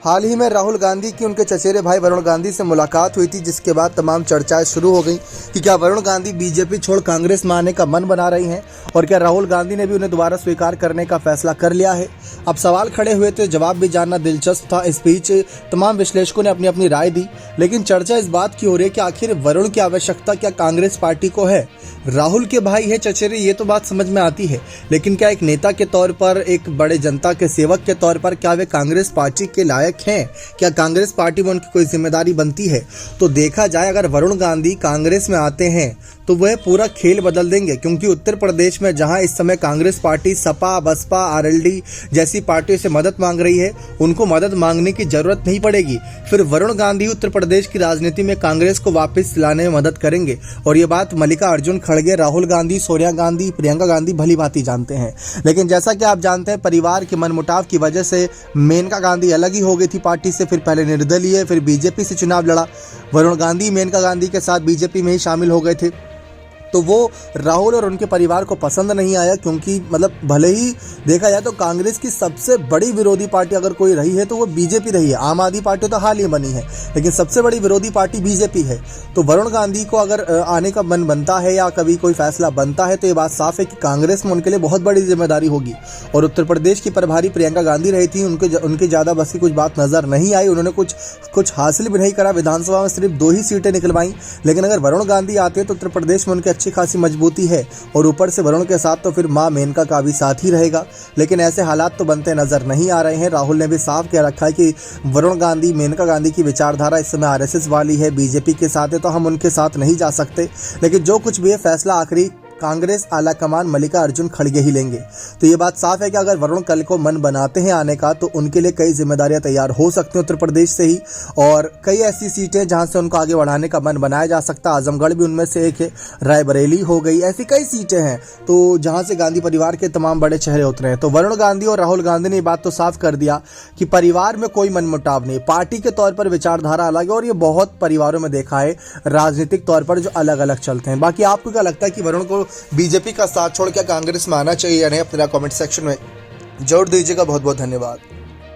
हाल ही में राहुल गांधी की उनके चचेरे भाई वरुण गांधी से मुलाकात हुई थी, जिसके बाद तमाम चर्चाएं शुरू हो गई कि क्या वरुण गांधी बीजेपी छोड़ कांग्रेस में आने का मन बना रही हैं और क्या राहुल गांधी ने भी उन्हें दोबारा स्वीकार करने का फैसला कर लिया है। अब सवाल खड़े हुए थे, जवाब भी जानना दिलचस्प था। इस बीच तमाम विश्लेषकों ने अपनी अपनी राय दी, लेकिन चर्चा इस बात की हो रही है कि आखिर वरुण की आवश्यकता क्या कांग्रेस पार्टी को है। राहुल के भाई है चचेरे, ये तो बात समझ में आती है, लेकिन क्या एक नेता के तौर पर, एक बड़े जनता के सेवक के तौर पर क्या वे कांग्रेस पार्टी के लायक हैं? क्या कांग्रेस पार्टी में उनकी कोई जिम्मेदारी बनती है? तो देखा जाए, अगर वरुण गांधी कांग्रेस में आते हैं तो वह पूरा खेल बदल देंगे, क्योंकि उत्तर प्रदेश में जहां इस समय कांग्रेस पार्टी सपा, बसपा, आरएलडी जैसी पार्टियों से मदद मांग रही है, उनको मदद मांगने की जरूरत नहीं पड़ेगी। फिर वरुण गांधी उत्तर प्रदेश की राजनीति में कांग्रेस को वापस लाने में मदद करेंगे। और ये बात मल्लिकार्जुन खड़गे, राहुल गांधी, सोनिया गांधी, प्रियंका गांधी भली भांति जानते हैं। लेकिन जैसा कि आप जानते हैं, परिवार के मनमुटाव की वजह से मेनका गांधी अलग ही हो गई थी पार्टी से। फिर पहले निर्दलीय, फिर बीजेपी से चुनाव लड़ा। वरुण गांधी मेनका गांधी के साथ बीजेपी में ही शामिल हो गए थे, तो वो राहुल और उनके परिवार को पसंद नहीं आया, क्योंकि भले ही देखा जाए तो कांग्रेस की सबसे बड़ी विरोधी पार्टी अगर कोई रही है तो वो बीजेपी रही है। आम आदमी पार्टी तो हाल ही बनी है, लेकिन सबसे बड़ी विरोधी पार्टी बीजेपी है। तो वरुण गांधी को अगर आने का मन बनता है या कभी कोई फैसला बनता है, तो ये बात साफ है कि कांग्रेस में उनके लिए बहुत बड़ी जिम्मेदारी होगी। और उत्तर प्रदेश की प्रभारी प्रियंका गांधी रही थी, उनके ज़्यादा बस की कुछ बात नजर नहीं आई। उन्होंने कुछ हासिल भी नहीं करा, विधानसभा में सिर्फ 2 ही सीटें निकलवाई। लेकिन अगर वरुण गांधी आते तो उत्तर प्रदेश में उनके अच्छी खासी मजबूती है, और ऊपर से वरुण के साथ तो फिर मां मेनका का भी साथ ही रहेगा। लेकिन ऐसे हालात तो बनते नजर नहीं आ रहे हैं। राहुल ने भी साफ कह रखा है कि वरुण गांधी, मेनका गांधी की विचारधारा इस समय आरएसएस वाली है, बीजेपी के साथ है, तो हम उनके साथ नहीं जा सकते। लेकिन जो कुछ भी है, फैसला आखिरी कांग्रेस आलाकमान मल्लिकार्जुन खड़गे ही लेंगे। तो ये बात साफ है कि अगर वरुण कल को मन बनाते हैं आने का, तो उनके लिए कई जिम्मेदारियां तैयार हो सकती हैं उत्तर प्रदेश से ही, और कई ऐसी सीटें जहां से उनको आगे बढ़ाने का मन बनाया जा सकता है। आजमगढ़ भी उनमें से एक है, रायबरेली हो गई, ऐसी कई सीटें हैं तो जहां से गांधी परिवार के तमाम बड़े चेहरे उतरे हैं। तो वरुण गांधी और राहुल गांधी ने ये बात तो साफ कर दिया कि परिवार में कोई मनमुटाव नहीं, पार्टी के तौर पर विचारधारा अलग है, और ये बहुत परिवारों में देखा है राजनीतिक तौर पर जो अलग अलग चलते हैं। बाकी आपको क्या लगता है कि वरुण को बीजेपी का साथ छोड़ के कांग्रेस में आना चाहिए या नहीं? अपना कमेंट सेक्शन में जरूर दीजिएगा। बहुत बहुत धन्यवाद।